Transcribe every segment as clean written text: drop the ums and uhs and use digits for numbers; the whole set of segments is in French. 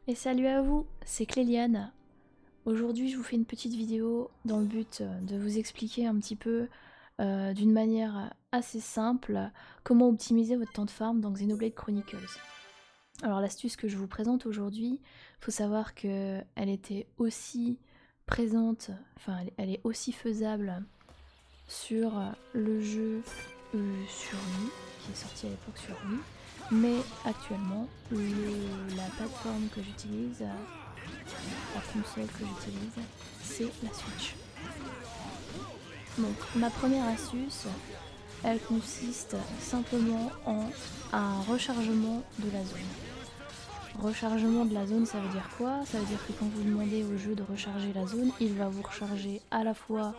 Et salut à vous, c'est Cléliane. Aujourd'hui je vous fais une petite vidéo dans le but de vous expliquer un petit peu d'une manière assez simple comment optimiser votre temps de farm dans Xenoblade Chronicles. Alors l'astuce que je vous présente aujourd'hui, faut savoir qu'elle était aussi présente, enfin elle est aussi faisable sur le jeu sur Wii, qui est sorti à l'époque sur Wii, mais actuellement la plateforme que j'utilise, la console que j'utilise, c'est la Switch. Donc ma première astuce, elle consiste simplement en un rechargement de la zone. Rechargement de la zone, ça veut dire quoi? Ça veut dire que quand vous demandez au jeu de recharger la zone, il va vous recharger à la fois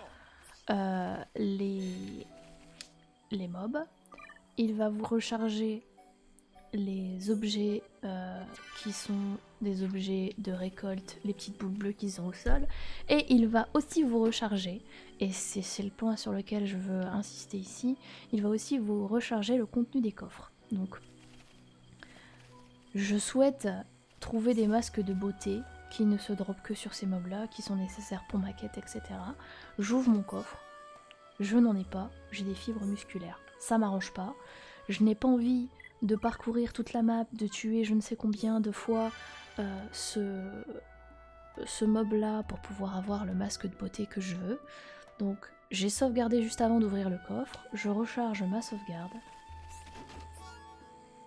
les mobs, il va vous recharger les objets qui sont des objets de récolte, les petites boules bleues qui sont au sol, et il va aussi vous recharger, et c'est le point sur lequel je veux insister ici, il va aussi vous recharger le contenu des coffres. Donc je souhaite trouver des masques de beauté qui ne se droppent que sur ces mobs là, qui sont nécessaires pour ma quête, etc. J'ouvre mon coffre, je n'en ai pas, j'ai des fibres musculaires, ça m'arrange pas, je n'ai pas envie de parcourir toute la map, de tuer je ne sais combien de fois ce mob là pour pouvoir avoir le masque de beauté que je veux. Donc j'ai sauvegardé juste avant d'ouvrir le coffre, je recharge ma sauvegarde,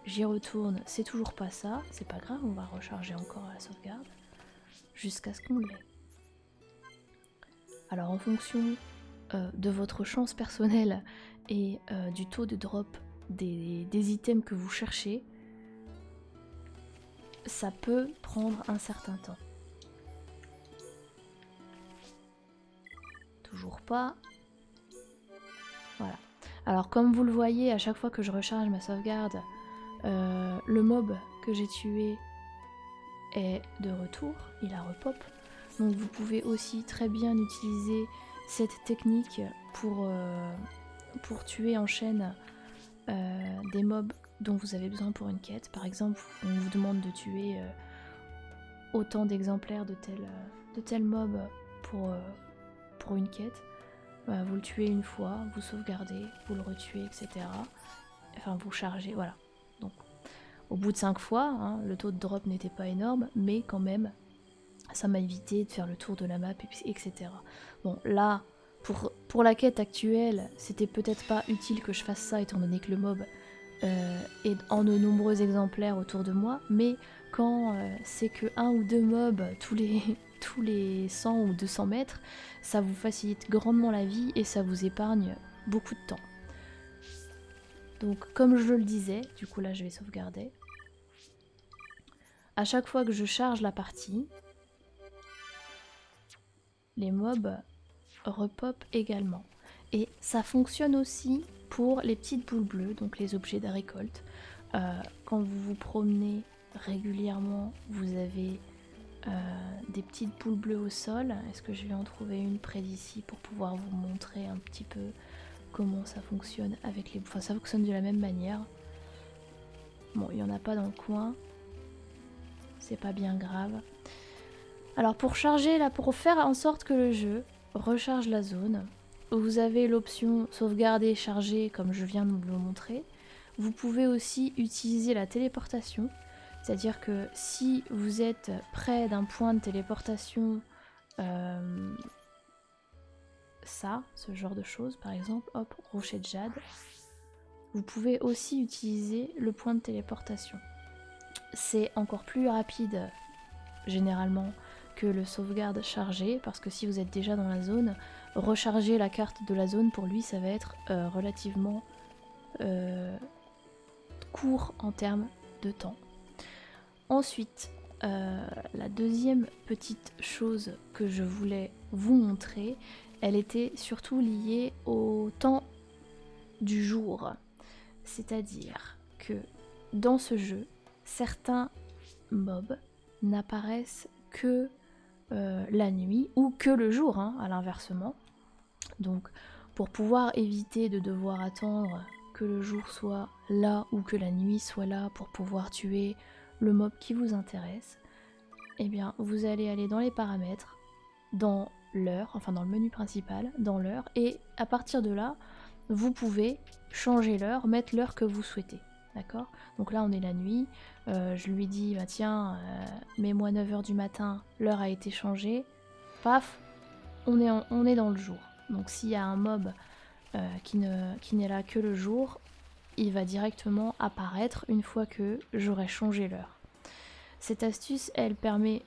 j'y retourne, c'est toujours pas ça, c'est pas grave, on va recharger encore la sauvegarde jusqu'à ce qu'on l'ait. Alors en fonction de votre chance personnelle et du taux de drop des items que vous cherchez, ça peut prendre un certain temps. Toujours pas. Voilà. Alors comme vous le voyez, à chaque fois que je recharge ma sauvegarde, le mob que j'ai tué est de retour, il a repop. Donc vous pouvez aussi très bien utiliser cette technique pour tuer en chaîne des mobs dont vous avez besoin pour une quête. Par exemple, on vous demande de tuer autant d'exemplaires de tel mob pour une quête. Vous le tuez une fois, vous sauvegardez, vous le retuez, etc. Enfin, vous chargez, voilà. Donc, au bout de 5 fois, hein, le taux de drop n'était pas énorme, mais quand même, ça m'a évité de faire le tour de la map, etc. Bon, là, pour la quête actuelle, c'était peut-être pas utile que je fasse ça, étant donné que le mob est en de nombreux exemplaires autour de moi, mais quand c'est que 1 ou 2 mobs tous les 100 ou 200 mètres, ça vous facilite grandement la vie et ça vous épargne beaucoup de temps. Donc comme je le disais, du coup là je vais sauvegarder. À chaque fois que je charge la partie, les mobs repop également. Et ça fonctionne aussi pour les petites boules bleues, donc les objets de récolte. Quand vous vous promenez régulièrement, vous avez des petites boules bleues au sol. Est-ce que je vais en trouver une près d'ici pour pouvoir vous montrer un petit peu comment ça fonctionne avec les... Enfin, ça fonctionne de la même manière. Bon, il n'y en a pas dans le coin. C'est pas bien grave. Alors pour charger, là, pour faire en sorte que le jeu recharge la zone, vous avez l'option sauvegarder, charger, comme je viens de vous le montrer. Vous pouvez aussi utiliser la téléportation. C'est-à-dire que si vous êtes près d'un point de téléportation, ce genre de choses, par exemple, hop, rocher de jade, vous pouvez aussi utiliser le point de téléportation. C'est encore plus rapide, généralement, que le sauvegarde chargé, parce que si vous êtes déjà dans la zone, recharger la carte de la zone, pour lui, ça va être relativement court en termes de temps. Ensuite, la deuxième petite chose que je voulais vous montrer, elle était surtout liée au temps du jour. C'est-à-dire que dans ce jeu, certains mobs n'apparaissent que la nuit ou que le jour, hein, à l'inversement. Donc pour pouvoir éviter de devoir attendre que le jour soit là ou que la nuit soit là pour pouvoir tuer le mob qui vous intéresse, eh bien vous allez aller dans les paramètres, dans l'heure, enfin dans le menu principal, dans l'heure, et à partir de là, vous pouvez changer l'heure, mettre l'heure que vous souhaitez. D'accord? Donc là on est la nuit, je lui dis bah tiens, mets-moi 9h du matin, l'heure a été changée, paf, on est dans le jour. Donc s'il y a un mob qui n'est là que le jour, il va directement apparaître une fois que j'aurai changé l'heure. Cette astuce, elle permet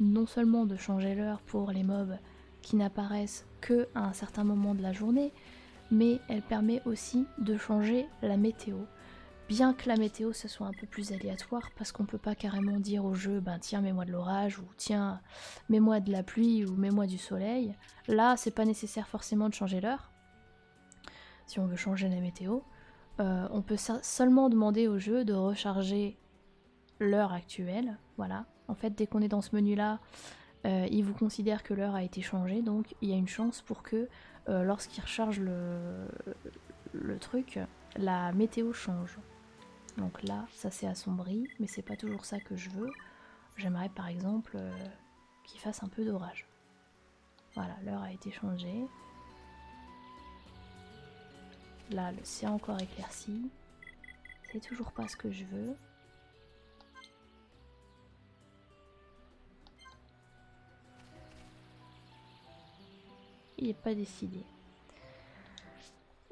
non seulement de changer l'heure pour les mobs qui n'apparaissent que à un certain moment de la journée, mais elle permet aussi de changer la météo. Bien que la météo ce soit un peu plus aléatoire, parce qu'on peut pas carrément dire au jeu ben tiens mets-moi de l'orage, ou tiens mets-moi de la pluie, ou mets-moi du soleil. Là c'est pas nécessaire forcément de changer l'heure. Si on veut changer la météo, on peut seulement demander au jeu de recharger l'heure actuelle. Voilà. En fait, dès qu'on est dans ce menu-là, il vous considère que l'heure a été changée, donc il y a une chance pour que lorsqu'il recharge le truc, la météo change. Donc là, ça s'est assombri, mais c'est pas toujours ça que je veux. J'aimerais par exemple qu'il fasse un peu d'orage. Voilà, l'heure a été changée. Là, le ciel encore éclairci. C'est toujours pas ce que je veux. Il n'est pas décidé.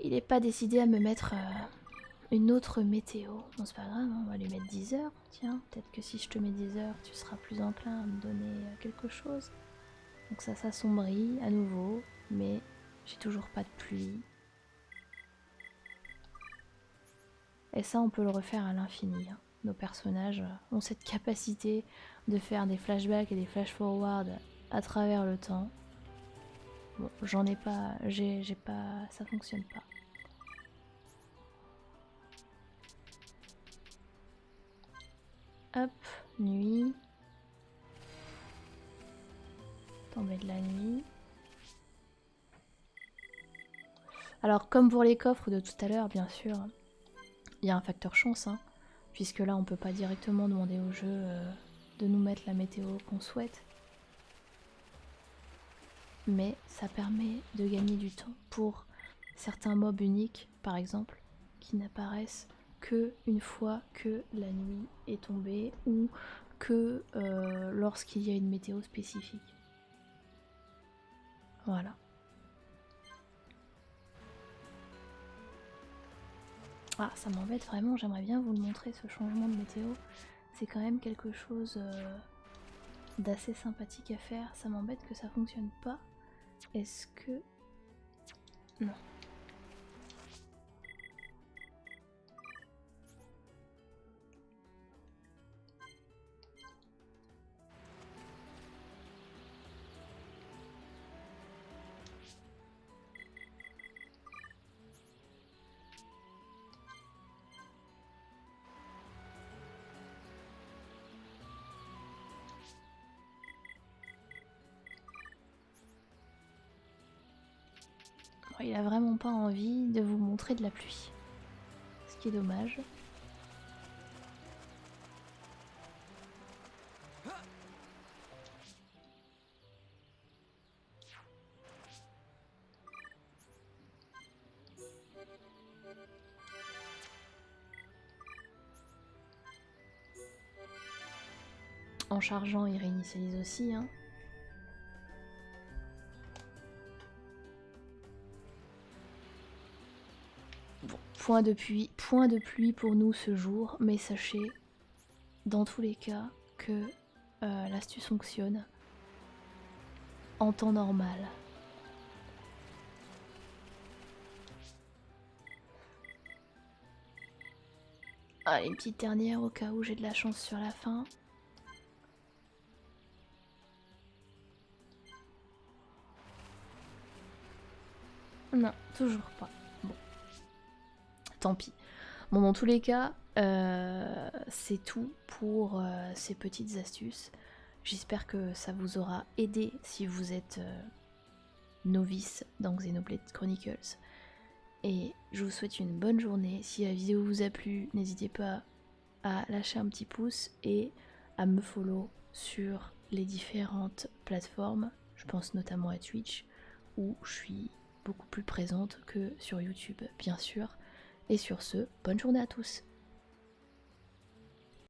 Il n'est pas décidé à me mettre une autre météo. Bon, c'est pas grave, hein, on va lui mettre 10 heures. Tiens, peut-être que si je te mets 10 heures, tu seras plus enclin à me donner quelque chose. Donc ça s'assombrit à nouveau, mais j'ai toujours pas de pluie. Et ça, on peut le refaire à l'infini. Hein. Nos personnages ont cette capacité de faire des flashbacks et des flash-forwards à travers le temps. Bon, j'en ai pas, j'ai pas, ça fonctionne pas. Hop, nuit. Tombée de la nuit. Alors, comme pour les coffres de tout à l'heure, bien sûr, il y a un facteur chance, hein, puisque là, on peut pas directement demander au jeu de nous mettre la météo qu'on souhaite. Mais ça permet de gagner du temps pour certains mobs uniques, par exemple, qui n'apparaissent que une fois que la nuit est tombée ou que lorsqu'il y a une météo spécifique. Voilà. Ah, ça m'embête vraiment, j'aimerais bien vous le montrer, ce changement de météo. C'est quand même quelque chose d'assez sympathique à faire. Ça m'embête que ça fonctionne pas. Est-ce que... Non. Il a vraiment pas envie de vous montrer de la pluie. Ce qui est dommage. En chargeant, il réinitialise aussi, hein. Bon, point de pluie pour nous ce jour, mais sachez, dans tous les cas, que l'astuce fonctionne en temps normal. Ah, une petite dernière au cas où j'ai de la chance sur la fin. Non, toujours pas. Bon. Tant pis. Bon, dans tous les cas, c'est tout pour ces petites astuces. J'espère que ça vous aura aidé si vous êtes novice dans Xenoblade Chronicles. Et je vous souhaite une bonne journée. Si la vidéo vous a plu, n'hésitez pas à lâcher un petit pouce et à me follow sur les différentes plateformes, je pense notamment à Twitch, où je suis beaucoup plus présente que sur YouTube, bien sûr. Et sur ce, bonne journée à tous.